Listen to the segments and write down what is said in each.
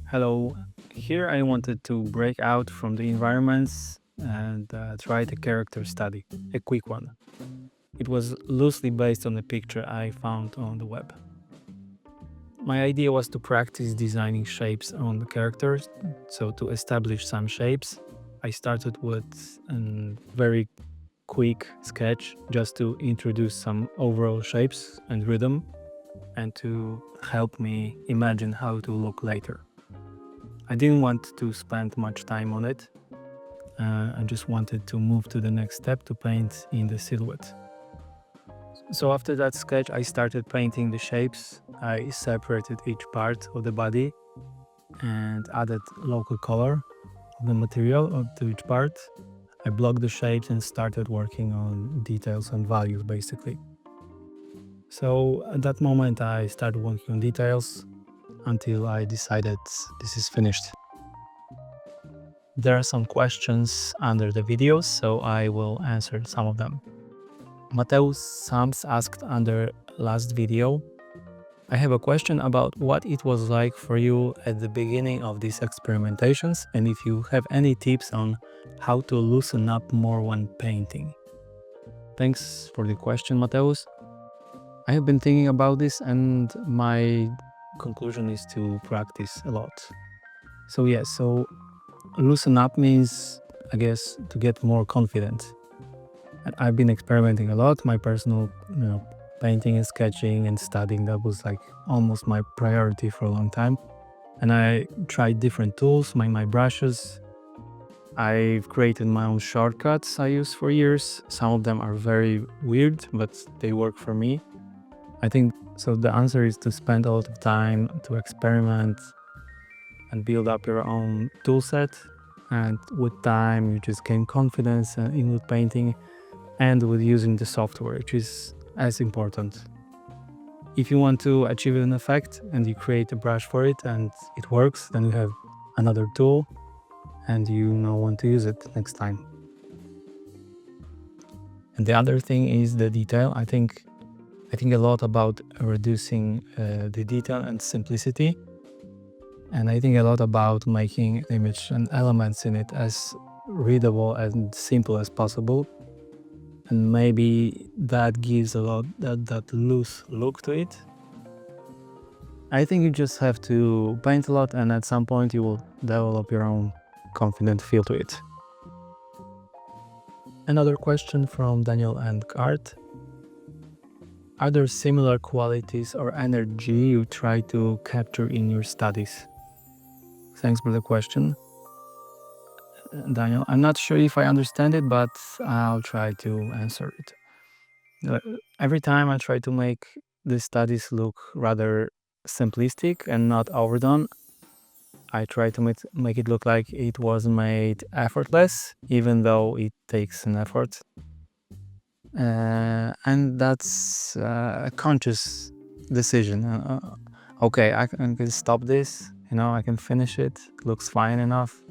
Hello. Here I wanted to break out from the environments and try the character study, a quick one. It was loosely based on a picture I found on the web. My idea was to practice designing shapes on the characters. So, to establish some shapes, I started with a very quick sketch just to introduce some overall shapes and rhythm and to help me imagine how to look later. I didn't want to spend much time on it. I just wanted to move to the next step to paint in the silhouette. So after that sketch, I started painting the shapes. I separated each part of the body and added local color of the material to each part. I blocked the shapes and started working on details and values basically. So at that moment, I started working on details until I decided this is finished. There are some questions under the videos, so I will answer some of them. Mateusz Sams asked under last video, I have a question about what it was like for you at the beginning of these experimentations and if you have any tips on how to loosen up more when painting. Thanks for the question, Mateusz. I have been thinking about this and my conclusion is to practice a lot. So loosen up means, I guess, to get more confident. And I've been experimenting a lot. My personal, painting and sketching and studying, that was like almost my priority for a long time. And I tried different tools, my brushes. I've created my own shortcuts I use for years. Some of them are very weird, but they work for me. I think so. The answer is to spend a lot of time to experiment and build up your own tool set. And with time, you just gain confidence in wood painting and with using the software, which is as important. If you want to achieve an effect and you create a brush for it and it works, then you have another tool and you know when to use it next time. And the other thing is the detail. I think a lot about reducing the detail and simplicity. And I think a lot about making image and elements in it as readable and simple as possible. And maybe that gives a lot that loose look to it. I think you just have to paint a lot and at some point you will develop your own confident feel to it. Another question from Daniel and Art. Are there similar qualities or energy you try to capture in your studies? Thanks for the question, Daniel. I'm not sure if I understand it, but I'll try to answer it. Every time I try to make the studies look rather simplistic and not overdone, I try to make it look like it was made effortless, even though it takes an effort. And that's a conscious decision. Okay, I can stop this, I can finish it, looks fine enough.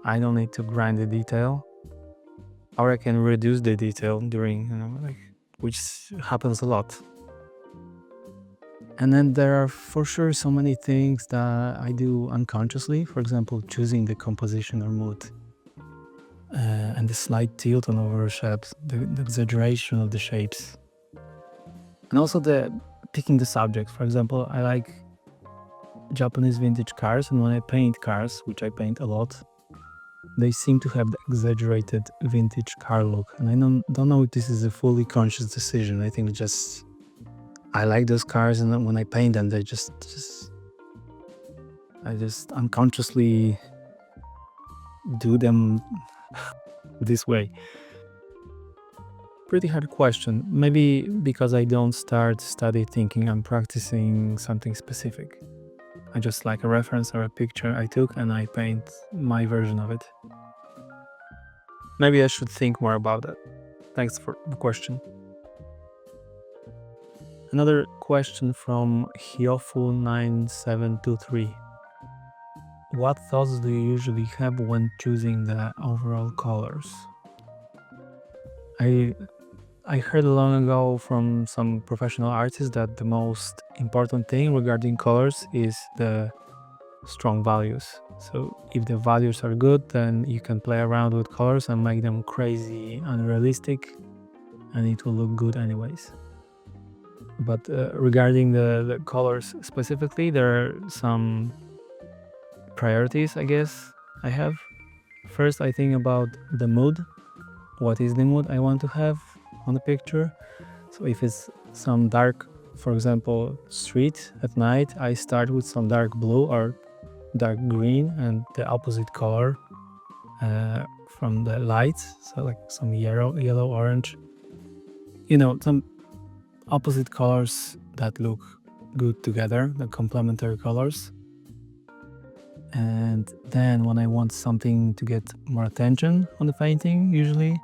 I don't need to grind the detail. Or I can reduce the detail during, which happens a lot. And then there are for sure so many things that I do unconsciously. For example, choosing the composition or mood. And the slight tilt on over shapes, the exaggeration of the shapes. And also the picking the subject. For example, I like Japanese vintage cars, and when I paint cars, which I paint a lot, they seem to have the exaggerated vintage car look. And I don't know if this is a fully conscious decision. I think I like those cars, and then when I paint them, they I just unconsciously do them this way. Pretty hard question. Maybe because I don't start study thinking I'm practicing something specific. I just like a reference or a picture I took and I paint my version of it. Maybe I should think more about that. Thanks for the question. Another question from Hyofu9723. What thoughts do you usually have when choosing the overall colors? I heard long ago from some professional artists that the most important thing regarding colors is the strong values. So if the values are good, then you can play around with colors and make them crazy unrealistic, and it will look good anyways. But regarding the colors specifically, there are some priorities, I guess, I have. First, I think about the mood. What is the mood I want to have on the picture? So if it's some dark, for example, street at night, I start with some dark blue or dark green and the opposite color from the lights. So like some yellow, orange. You know, some opposite colors that look good together, the complementary colors. And then when I want something to get more attention on the painting, usually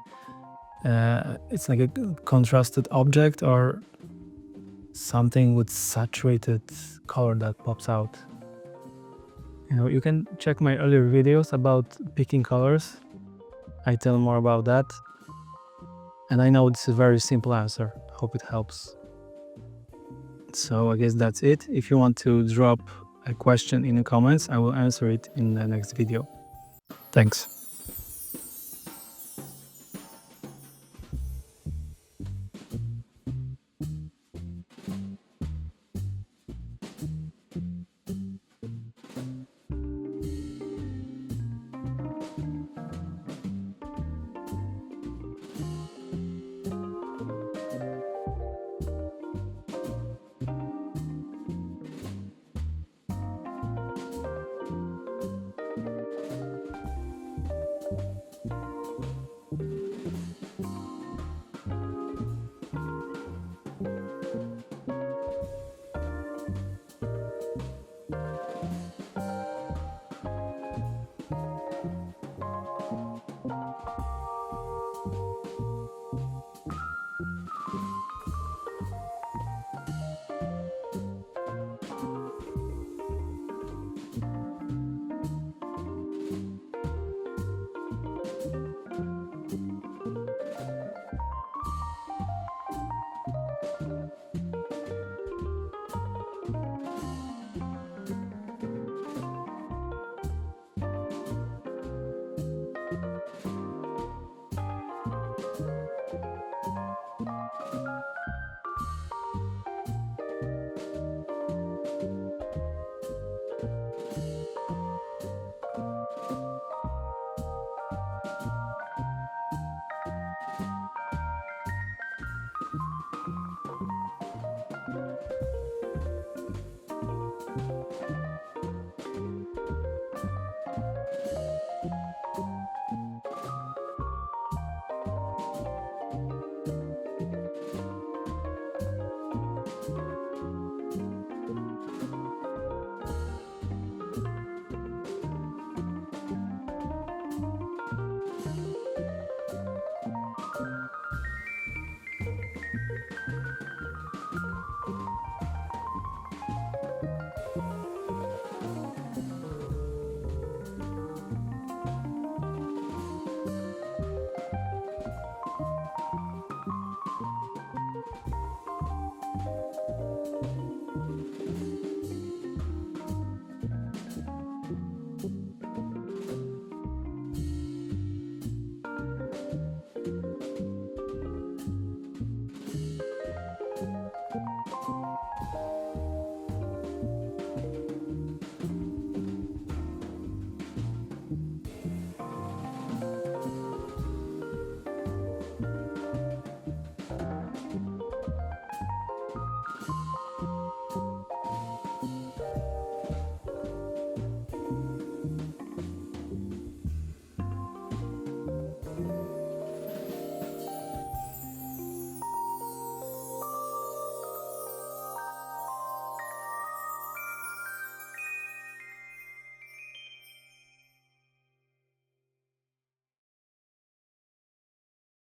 it's like a contrasted object or something with saturated color that pops out. You know, you can check my earlier videos about picking colors. I tell more about that. And I know this is a very simple answer. Hope it helps. So I guess that's it. If you want to drop a question in the comments, I will answer it in the next video. Thanks.